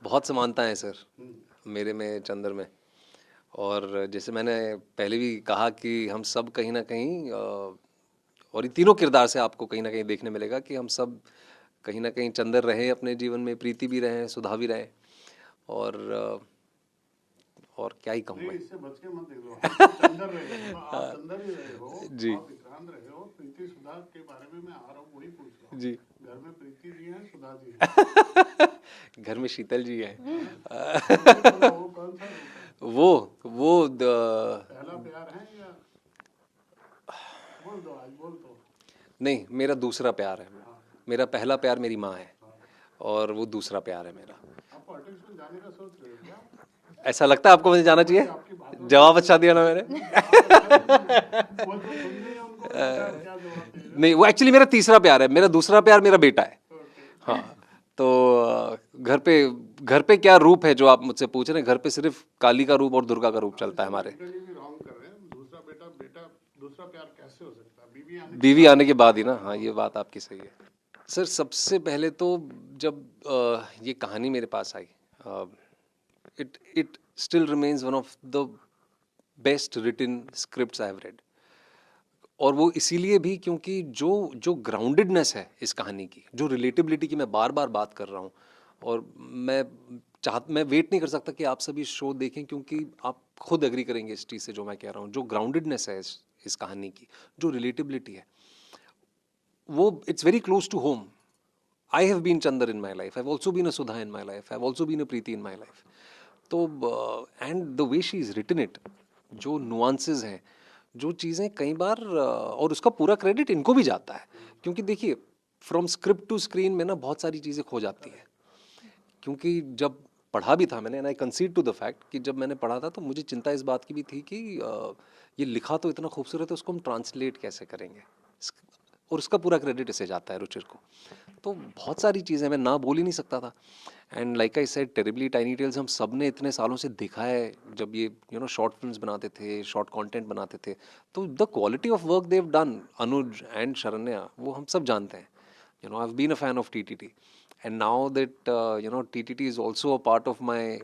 बहुत समानता है सर मेरे में चंदर में। और जैसे मैंने पहले भी कहा कि हम सब कहीं ना कहीं और ये तीनों किरदार से आपको कहीं ना कहीं देखने मिलेगा कि हम सब कहीं ना कहीं चंदर रहे अपने जीवन में, प्रीति भी रहे, सुधा भी रहे। और क्या ही कहूँ नहीं, मैं। इससे बच के मत निकलो। आप तो चंदर रहे हो ना, आप चंदर ही रहे हो, जी आप विक्रांत रहे हो। प्रीति सुधा के बारे में मैं आ रहा हूँ, वही पूछ रहा हूँ। जी। घर में प्रीति जी हैं, सुधा जी हैं। घर में शीतल जी है। वो कौन सा रूप है? वो पहला प्यार है या बोल दो, आज बोल दो। नहीं, मेरा दूसरा प्यार है। हाँ मेरा पहला प्यार मेरी माँ है हाँ। और वो दूसरा प्यार है मेरा। आप पॉलिटिक्स में जाने का सोच रहे हो क्या? ऐसा लगता है आपको मुझे जाना मुझे चाहिए? आपकी बातों से जवाब अच्छा दिया ना मैंने? जवाब अच्छा नहीं, वो तो सुन रही है, उनको भी पता है आप क्या जवाब दे रहे नहीं, वो एक्चुअली मेरा तीसरा प्यार है। मेरा दूसरा प्यार मेरा बेटा है। हो। ओके। हाँ। तो घर पे क्या रूप है जो आप मुझसे पूछ रहे हैं? घर पे सिर्फ काली का रूप और दुर्गा का रूप चलता है हमारे। बेसिकली भी रॉन्ग कर रहे हैं। दूसरा बेटा बेटा दूसरा प्यार कैसे हो सकता है? बीवी आने के बीवी बाद आने ही के तो बाद ही होगा ना। हाँ, ये बात आपकी सही है सर। सबसे पहले तो जब ये कहानी मेरे पास आई, it it still remains one of the best written scripts I have read. और वो इसीलिए भी क्योंकि जो जो ग्राउंडेडनेस है इस कहानी की, जो रिलेटेबिलिटी की मैं बार बार बात कर रहा हूँ, और मैं वेट नहीं कर सकता कि आप सभी शो देखें, क्योंकि आप खुद एग्री करेंगे इस चीज़ से जो मैं कह रहा हूँ। जो ग्राउंडेडनेस है इस कहानी की, जो रिलेटेबिलिटी है, वो it's very close to home. I have been Chandar in my life. I've also been a Sudha in my life. I've also been a Preeti in my life. तो and the way she is written it, जो nuances हैं, जो चीज़ें कई बार और उसका पूरा credit इनको भी जाता है, क्योंकि देखिए फ्रॉम स्क्रिप्ट टू स्क्रीन में ना बहुत सारी चीज़ें खो जाती है। क्योंकि जब पढ़ा भी था मैंने, and I concede to the fact कि जब मैंने पढ़ा था तो मुझे चिंता इस बात की भी थी कि ये लिखा तो इतना खूबसूरत है, उसको हम ट्रांसलेट कैसे करेंगे, और उसका पूरा क्रेडिट इसे जाता है, रुचिर को। तो बहुत सारी चीज़ें मैं ना बोल ही नहीं सकता था। And like I said, terribly tiny tales हम सब ने इतने सालों से देखा है। जब ये शॉर्ट फिल्म्स बनाते थे, शॉर्ट कंटेंट बनाते थे, तो the quality of work Dev done, Anuj and Sharanya, वो हम सब जानते हैं। I've been a fan of TTT, and now that TTT is also a part of my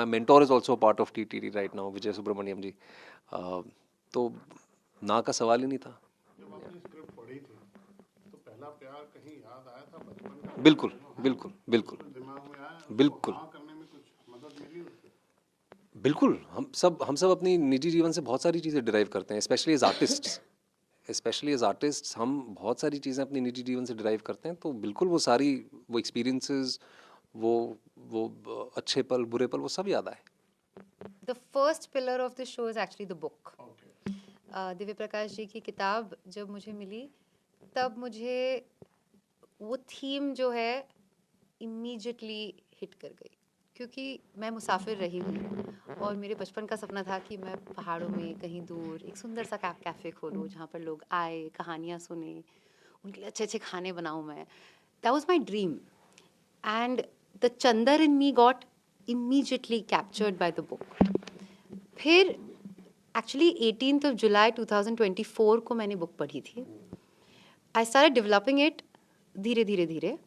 mentor is also a part of TTT right now, Vijay Subramaniam ji. तो ना का सवाल ही नहीं था। जब आपने स्क्रिप्ट पढ़ी थी तो पहला प्यार कहीं याद आया था? बचपन का बिल्कुल प्यार है, बिल्कुल बिल्कुल कुछ दिमाग में आया? उसको बिल्कुल हाँ करने में कुछ मदद मिली उससे? बिल्कुल। हम सब अपनी निजी जीवन से बहुत सारी चीज़ें डिराइव करते हैं, स्पेशली एज आर्टिस्ट्स हम बहुत सारी चीज़ें अपनी निजी जीवन से डिराइव करते हैं। तो बिल्कुल वो सारी, वो एक्सपीरियंसेस, वो अच्छे पल, बुरे पल, वो सब याद आए। The first pillar of the show is actually the book. Okay. Divya Prakash ji की किताब जब मुझे मिली, तब मुझे वो थीम जो है इमीडिएटली हिट कर गई, क्योंकि मैं मुसाफिर रही हूँ और मेरे बचपन का सपना था कि मैं पहाड़ों में कहीं दूर एक सुंदर सा कैफ़े खोलूँ जहाँ पर लोग आए, कहानियाँ सुने, उनके लिए अच्छे अच्छे खाने बनाऊँ मैं. That was my dream. And the Chandar in me got immediately captured by the book. फिर एक्चुअली 18th of July 2024 को मैंने बुक पढ़ी थी. I started developing it धीरे धीरे धीरे,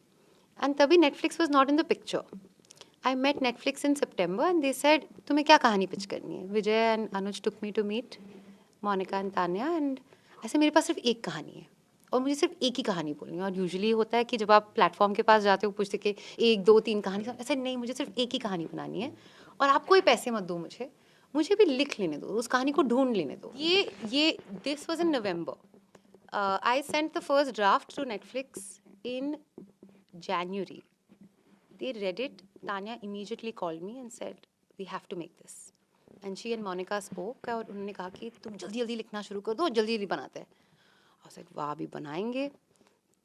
and तभी Netflix was not in the picture. I met Netflix in September and they said, तुम्हें क्या कहानी पिच करनी है? Vijay and Anuj took me to meet Monica and Tanya, and ऐसे मेरे पास सिर्फ एक कहानी है और मुझे सिर्फ एक ही कहानी बोलनी है. और यूजुअली होता है कि जब आप प्लेटफॉर्म के पास जाते हो, पूछते कि 1 2 3 कहानी, ऐसे नहीं, मुझे सिर्फ एक ही कहानी बनानी है और आप कोई पैसे मत दो मुझे भी लिख लेने दो, उस कहानी को ढूंढ लेने दो. ये this was in November. I sent the first draft to Netflix in January. They read it. Tanya immediately called me and said, we have to make this. And she and Monica spoke और उन्होंने कहा कि तुम जल्दी जल्दी लिखना शुरू कर दो, जल्दी जल्दी बनाते हैं. I was like, वाह, अभी बनाएंगे.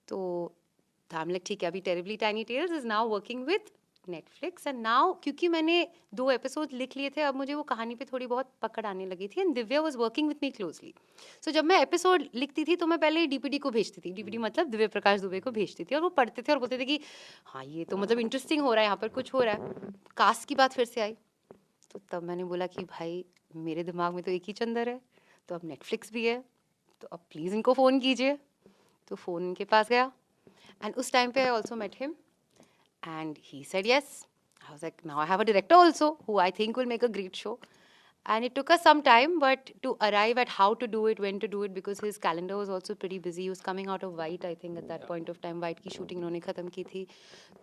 तो I'm like, ठीक है, अभी Terribly Tiny Tales is now working with Netflix, and now क्योंकि मैंने 2 एपिसोड लिख लिए थे, अब मुझे वो कहानी पे थोड़ी बहुत पकड़ आने लगी थी. And Divya was working with me closely. So जब मैं एपिसोड लिखती थी तो मैं पहले डीपीडी को भेजती थी. डीपीडी मतलब दिव्य प्रकाश दुबे को भेजती थी, और वो पढ़ते थे और बोलते थे कि हाँ, ये तो मतलब इंटरेस्टिंग हो रहा है, यहाँ पर कुछ हो रहा है. कास्ट की बात फिर से आई, तो तब मैंने बोला कि भाई मेरे दिमाग में तो एक ही चंदर है, तो अब नेटफ्लिक्स भी है, तो अब प्लीज़ इनको फ़ोन कीजिए. तो फ़ोन इनके पास गया, एंड उस टाइम पे I also met him, and he said yes. I was like, now I have a director also who I think will make a great show. And it took us some time, but to arrive at how to do it, when to do it, because his calendar was also pretty busy. He was coming out of White, I think, at that point of time. White की shooting उन्होंने खत्म की थी.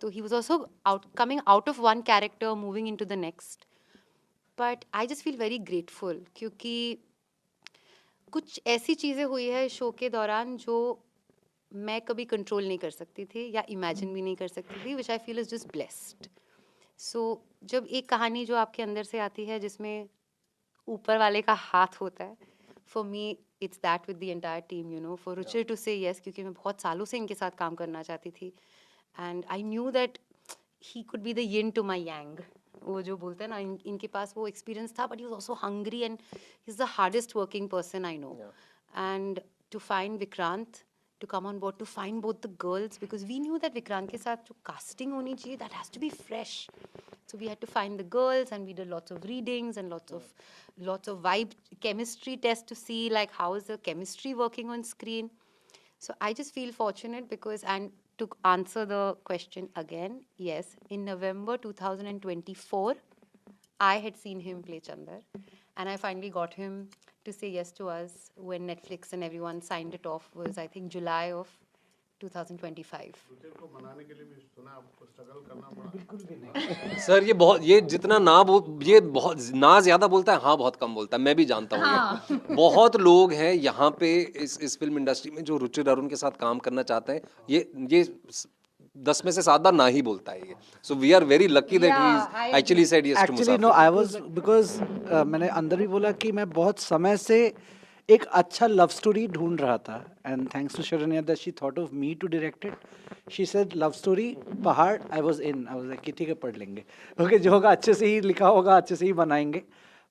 So he was also coming out of one character, moving into the next. But I just feel very grateful क्योंकि कुछ ऐसी चीज़ें हुई है शो के दौरान जो मैं कभी कंट्रोल नहीं कर सकती थी या इमेजिन भी नहीं कर सकती थी, which I feel is just blessed. So जब एक कहानी जो आपके अंदर से आती है जिसमें ऊपर वाले का हाथ होता है, for me it's that with the entire team, you know, for Ruchir to say yes, क्योंकि मैं बहुत सालों से इनके साथ काम करना चाहती थी. And I knew that he could be the yin to my yang. वो जो बोलते हैं ना, इनके पास वो एक्सपीरियंस था, but he was also hungry and he is the hardest working person I know. And to find Vikrant, to come on board, to find both the girls, because we knew that Vikrant ke sath jo casting honi chahiye, that has to be fresh. So we had to find the girls, and we did lots of readings and lots of vibe chemistry tests to see like how is the chemistry working on screen. So I just feel fortunate because, and to answer the question again, yes, in November 2024 I had seen him play Chandar, and I finally got him to say yes to us when Netflix and everyone signed it off, was I think July of 2025. Ruchir को मनाने के लिए भी सुना आपको struggle करना पड़ा? बिल्कुल भी नहीं. सर ये जितना ये बहुत ना ज्यादा बोलता है, हाँ बहुत कम बोलता है, मैं भी जानता हूँ. बहुत लोग हैं यहाँ पे इस फिल्म इंडस्ट्री में जो रुचिर अरुण के साथ काम करना चाहते हैं. ये 10 में से 7 बार ना ही बोलता है ये. So we are very lucky that he actually said yes to Musafir. Actually no, I was because मैंने अंदर भी बोला कि मैं बहुत समय से एक अच्छा लव स्टोरी ढूंढ रहा था, and thanks to Sharanya that she thought of me to direct it. She said love story पहाड़. आई वाज लाइक कि ठीक है, पढ़ लेंगे. ओके, जो होगा अच्छे से ही लिखा होगा, अच्छे से ही बनाएंगे.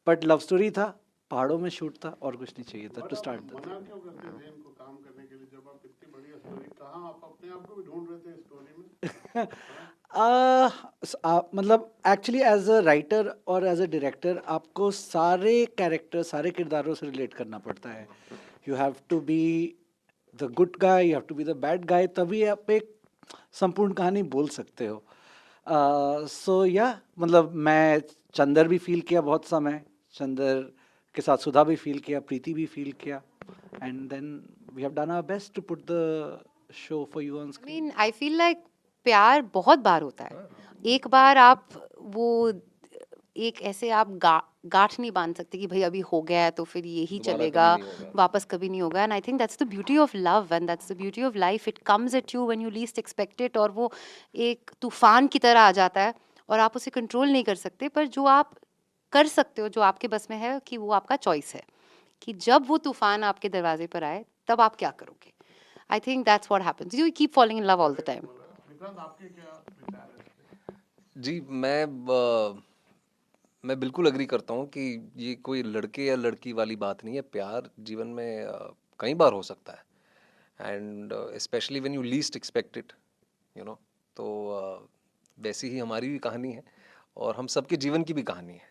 बट लव स्टोरी था, पहाड़ों में शूट था, और कुछ नहीं चाहिए था टू स्टार्ट. मना क्यों करते थे इनको काम करने के लिए जब आप इतनी बढ़िया स्टोरी, कहाँ आप अपने आप को भी ढूंढ रहे थे स्टोरी में? मतलब एक्चुअली एज अ राइटर और एज अ डायरेक्टर आपको सारे कैरेक्टर, सारे किरदारों से रिलेट करना पड़ता है. You have to be the good guy, you have to be the bad guy, तभी आप एक संपूर्ण कहानी बोल सकते हो. सो या मतलब मैं चंदर भी फील किया बहुत समय, चंदर के साथ सुधा भी फील किया, प्रीति भी फील किया, and then we have done our best to put the show for you on screen. I mean, I feel like प्यार बहुत बार होता है. एक बार आप वो एक ऐसे आप गांठ नहीं बांध सकते कि भाई अभी हो गया है तो फिर यही चलेगा, वापस कभी नहीं होगा. And I think that's the beauty of love and that's the beauty of life. It comes at you when you least expect it, और वो एक तूफान की तरह आ जाता है और आप उसे कंट्रोल नहीं कर सकते. पर जो आप कर सकते हो, जो आपके बस में है, कि वो आपका चॉइस है कि जब वो तूफान आपके दरवाजे पर आए तब आप क्या करोगे. I think that's what happens. You keep falling in love all the time. Vikrant, आपके क्या विचार है? जी, मैं बिल्कुल अग्री करता हूँ कि ये कोई लड़के या लड़की वाली बात नहीं है. प्यार जीवन में कई बार हो सकता है, and specially when you least expect it, you know. तो वैसी ही हमारी भी कहानी है, और हम सबके जीवन की भी कहानी है.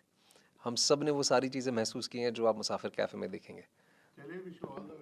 हम सब ने वो सारी चीज़ें महसूस की हैं जो आप मुसाफिर कैफ़े में देखेंगे. चलिए, विश यू ऑल द